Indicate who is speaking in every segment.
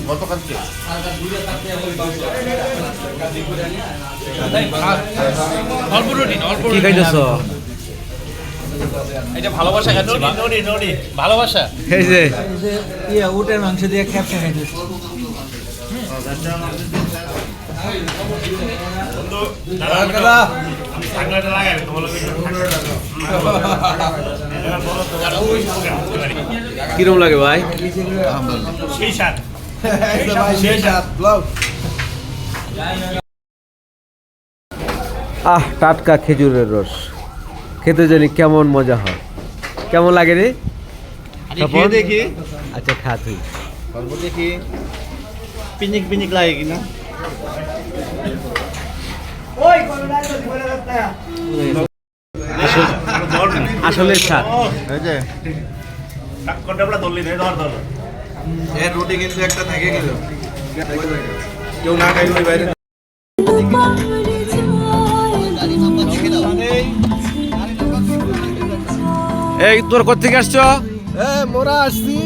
Speaker 1: গতকালকে
Speaker 2: কি খাইতেছ?
Speaker 3: এটা ভালোবাসা খাচ্ছি। ভালোবাসা
Speaker 2: এই যে
Speaker 4: উটের মাংস দিয়ে খ্যাপসা খাইতেছি।
Speaker 2: কিরম লাগে ভাই? টাটকা খেজুরের রস খেতে জানি কেমন মজা হয়, কেমন লাগে রে?
Speaker 4: দেখি
Speaker 2: আচ্ছা খা তুই।
Speaker 4: দেখি পিনিক পিনিক লাগে কিনা।
Speaker 2: আসলে স্বাদ।
Speaker 4: রুটি কিন্তু একটা থেকে গেল, কেউ না খাইল বাইরে।
Speaker 2: এই তোর কোথেকে আসছো?
Speaker 4: মোরা আসছি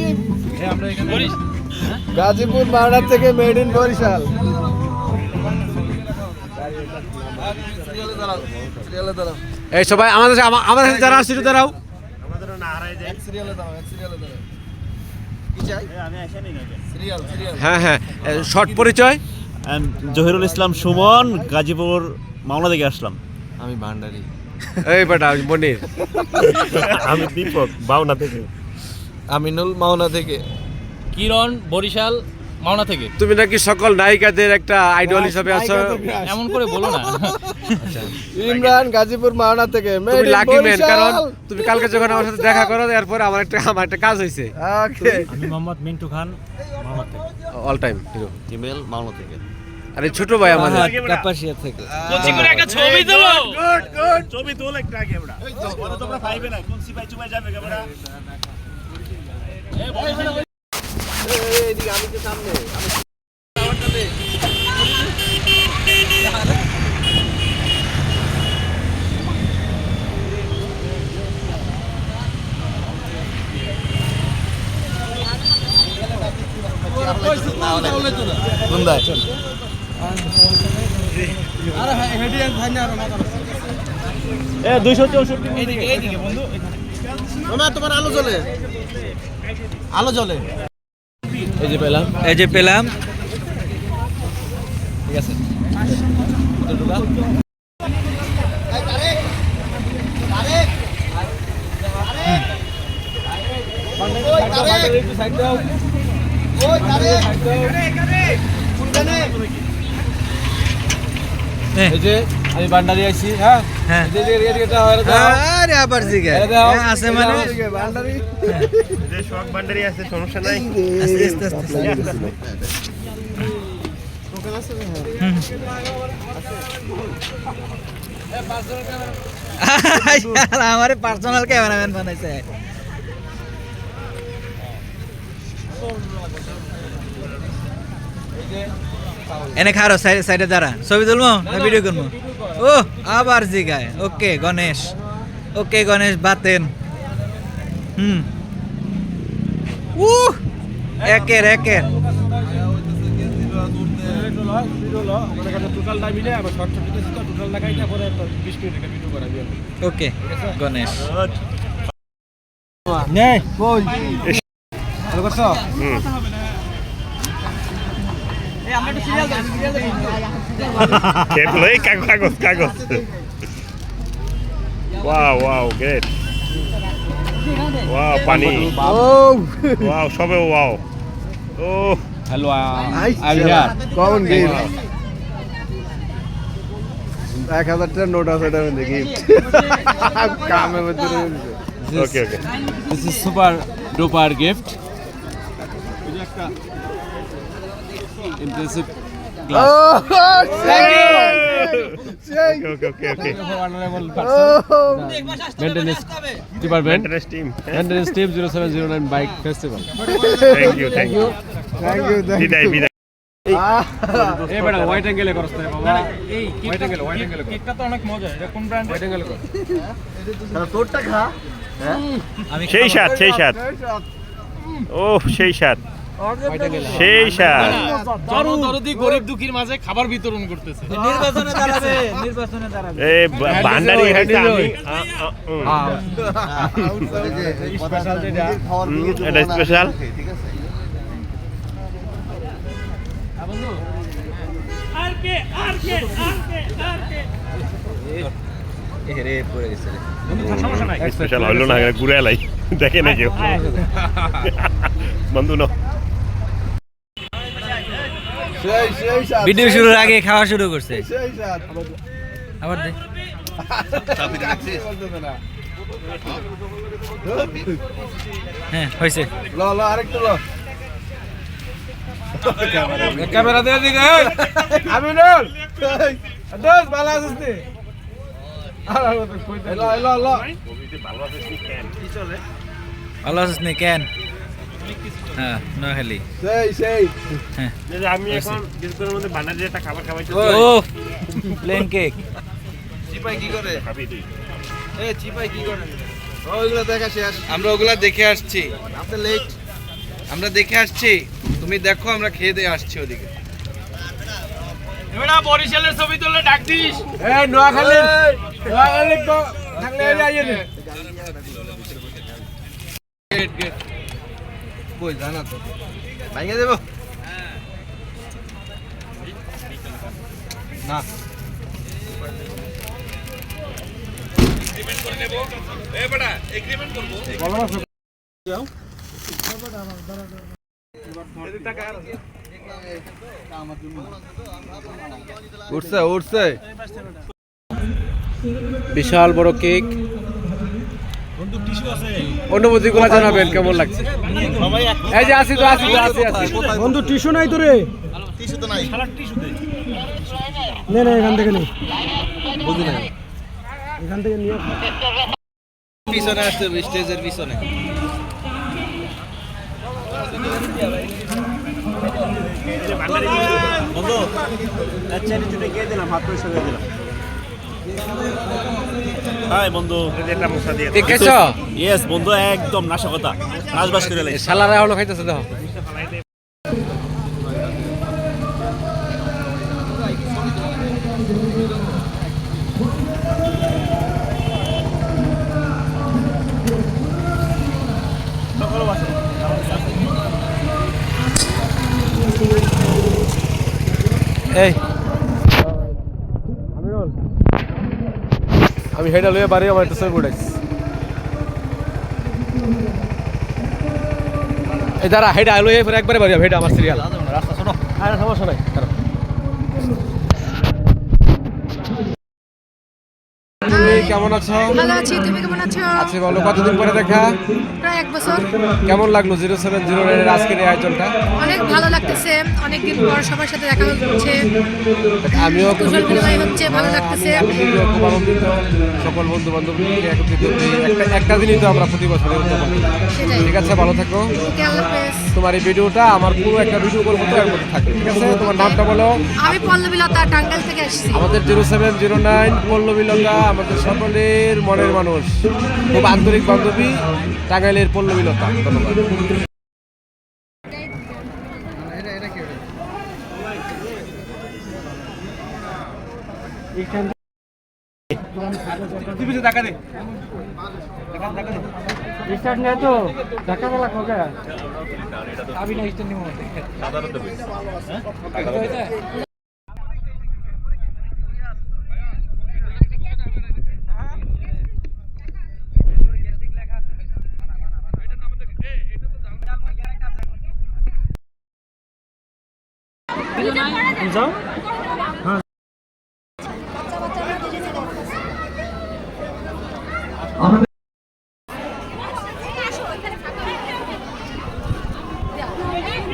Speaker 4: গাজীপুর মাওনা থেকে, মেড ইন বরিশাল।
Speaker 2: এই সবাই আমাদের আমাদের সাথে যারা আসছে একটু দাঁড়াও। হ্যাঁ হ্যাঁ, শর্ট পরিচয়।
Speaker 5: জহিরুল ইসলাম সুমন, গাজীপুর মাওনা থেকে আসলাম।
Speaker 4: আমি ভান্ডারি।
Speaker 2: এই বেটা মনির।
Speaker 5: আমি দীপক মাওনা থেকে।
Speaker 4: আমিনুল মাওনা থেকে।
Speaker 3: কিরণ বরিশাল মাওনা থেকে।
Speaker 2: তুমি নাকি সকল নায়িকাদের একটা আইডল হিসেবে আছো,
Speaker 3: এমন করে বলো না।
Speaker 4: ইমরান গাজীপুর মাওনা থেকে।
Speaker 2: তুমি লাকি ম্যান, কারণ তুমি কালকে যখন আমার সাথে দেখা করো এরপর আমার একটা কাজ হয়েছে।
Speaker 4: ওকে,
Speaker 5: আমি মোহাম্মদ মিন্টু খান মাওনা থেকে।
Speaker 2: All time hero
Speaker 5: Imel Mawna থেকে।
Speaker 2: আরে ছোট ভাই আমাদের
Speaker 4: কাপাসিয়া থেকে।
Speaker 3: কোচি করে একটা ছবি তোলো।
Speaker 5: গুড ছবি তোল একটা আগে আমরা। ওরা তোমরা পাইবে না, কোন সিপাই চুপাই যাবে ক্যামেরা।
Speaker 4: এইদিকে আমি তো সামনে।
Speaker 5: এ 264
Speaker 3: এইদিকে বন্ধু।
Speaker 4: তোমার আলো জ্বলে, আলো জ্বলে।
Speaker 2: এই যে পেলাম ঠিক আছে।
Speaker 4: এই যে আমি ভান্ডারি আইছি। হ্যাঁ হ্যাঁ, আরে আবার জিগে আছে মানে ভান্ডারি।
Speaker 5: যে শক বান্ডারি আছে, সমস্যা নাই।
Speaker 4: আস্তে আমার পার্সোনাল ক্যামেরাম্যান বানাইছে। এনে খারো সাইডে দাঁড়া, ছবি তুলবো না ভিডিও করবো? ও আবার জিগায়। ওকে গণেশ, ওকে গণেশ বাতেন। একের ওকে গণেশ।
Speaker 5: কাগজ। Wow great. ওয়াও পানি। ওয়াও সবে ওয়াও। ও
Speaker 2: হ্যালো
Speaker 4: কমন গেম। 1000 টাকার নোট আছে এটা মধ্যে গিফট। কামের মধ্যে
Speaker 5: okay
Speaker 2: this is super duper gift. Impressive Maintenance department, maintenance team 0709 bike festival.
Speaker 5: Thank you. বিদায়
Speaker 2: এই বেটা হোয়াইট অ্যাঙ্গেলে করছ না বাবা। এই হোয়াইট অ্যাঙ্গেলে
Speaker 3: কেকটা তো অনেক মজা। এটা কোন ব্র্যান্ড?
Speaker 2: হোয়াইট অ্যাঙ্গেলে কর।
Speaker 4: তোরটা খা।
Speaker 5: সেই স্বাদ। ও সেই স্বাদ।
Speaker 2: কয়টা গেলাম?
Speaker 5: সেই স্বাদ
Speaker 3: জনদরদি গরিব দুঃখীর মাঝে খাবার বিতরণ করতেছে।
Speaker 4: নির্বাচনে দাঁড়াবে নির্বাচনে দাঁড়াবে
Speaker 5: এই ভান্ডারি খাইতে আমি
Speaker 2: হ্যাঁ।
Speaker 5: এটা স্পেশাল
Speaker 4: রে পড়ে গেছে
Speaker 5: স্পেশাল হইলো না ঘুরে এলাই দেখে না কেউ বন্ধু না
Speaker 4: ভিডিও শুরুর আগে খাওয়া শুরু করছে আবার দে হ্যাঁ হয়েছে
Speaker 2: ক্যামেরা দিয়ে দিকে আমি নল দোস ভালো আছিস নি
Speaker 4: ভালো আছিস নি কেন হ্যাঁ নহেলি হ্যাঁ
Speaker 5: আমি এখন কিছুক্ষণের মধ্যে ভান্ডারি একটা খাবার খাওয়াইতে
Speaker 4: ও প্লেন কেক
Speaker 5: খাবি তুই
Speaker 1: আমরা ওগুলা দেখে আসছি আমরা দেখে আসছি তুমি দেখো আমরা খেয়ে দিয়ে আসছি ওদিকে
Speaker 3: এবারে বরিশালের ছবি তুললে ডাক দিস।
Speaker 2: এই নোয়াখালী তো থাকলে আইয়ে নে
Speaker 1: কই জানা তো ভাঙিয়ে দেবো না
Speaker 2: উঠছে বিশাল বড় কেক অনুভূতি গুলা জানাবেন কেমন লাগছে এই যে আসি বন্ধু টিস্যু নাই তো রে নে এখান থেকে নে বুঝি না এখান থেকে নিয়ে
Speaker 1: পিছনে আসতে হবে স্টেজের পিছনে
Speaker 5: হাই বন্ধু একটা মশলা দিয়ে
Speaker 2: ঠিক আছে
Speaker 5: ইয়েস বন্ধু একদম নাশকতা নাচবাস করে লাইছে
Speaker 2: শালারা হলো খাইতেছে দেখো এই আমি হেডা লইয়া বাড়ি আমার একটা ছবি উঠাইছি এই দাঁড়া হেডা লইয়া পরে একবারে বাড়ি হেডা আমার সিরিয়াল রাস্তা ছোট আর সমস্যা নাই তুমি কেমন আছো
Speaker 6: ভালো আছি, তুমি কেমন আছো?
Speaker 2: আছি বলো কতদিন পরে দেখা
Speaker 6: প্রায় 1 বছর।
Speaker 2: কেমন লাগলো 0709 এর আজকের এই আয়োজনটা
Speaker 6: অনেক ভালো লাগতেছে, অনেকদিন পর সবার সাথে দেখা হচ্ছে,
Speaker 2: আমিও খুব
Speaker 6: কুশল বিনিময় হচ্ছে, ভালো লাগতেছে।
Speaker 2: আমি নিজেও খুব আনন্দিত সকল বন্ধু বান্ধব একত্রিত হয়ে একটা দিনই তো আমরা প্রতি বছর উদযাপন করি।
Speaker 6: সেটাই।
Speaker 2: ঠিক আছে ভালো থাকো
Speaker 6: ওকে, আল্লাহ হাফেজ।
Speaker 2: তোমার এই ভিডিওটা আমার পুরো একটা ভিডিও করবো তো এর মধ্যে থাকে ঠিক আছে তোমার নামটা বলো
Speaker 6: আমি পল্লবীলতা টাঙ্গাইল থেকে আসছি।
Speaker 2: আমাদের 0709 পল্লবীলতা আমাদের সকলের মনের মানুষ খুব আন্তরিক বান্ধবী টাঙ্গাইলের পল্লবীলতা ধন্যবাদ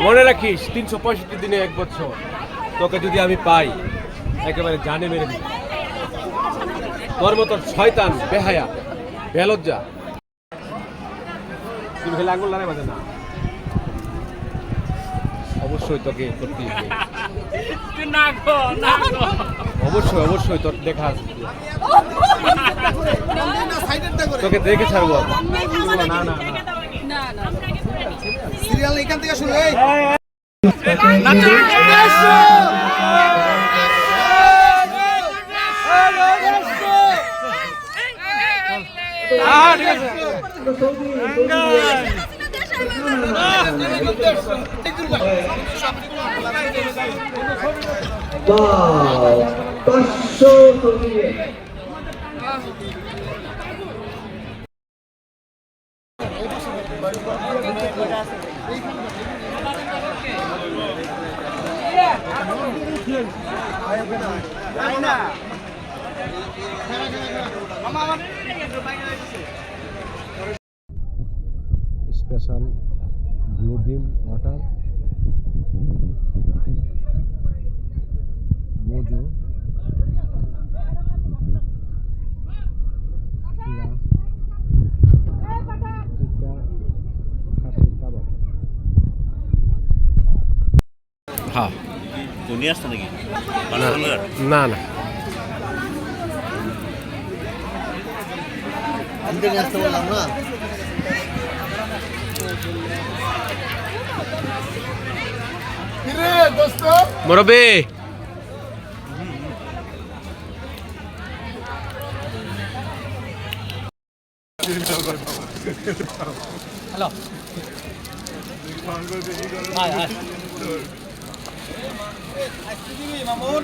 Speaker 2: মনে রাখিস 365 দিনে 1 বছর তোকে যদি আমি পাই একেবারে জানে মেরে দিই তোর মতো শয়তান বেহায়া বেলজ্জা তুমি খেলে আঙুল লড়াই বাজে না অবশ্যই তোকে করতে অবশ্যই অবশ্যই তোর দেখা আছে তোকে দেখে ছাড়বো না না না
Speaker 1: সিরিয়াল এখান থেকে শুরু এই
Speaker 2: স্পেশাল ব্লু ডিম ওয়াটার মোজো হ্যাঁ
Speaker 5: দুনিয়া আসতো নাকি
Speaker 2: না না মুরব্বি
Speaker 1: মামুন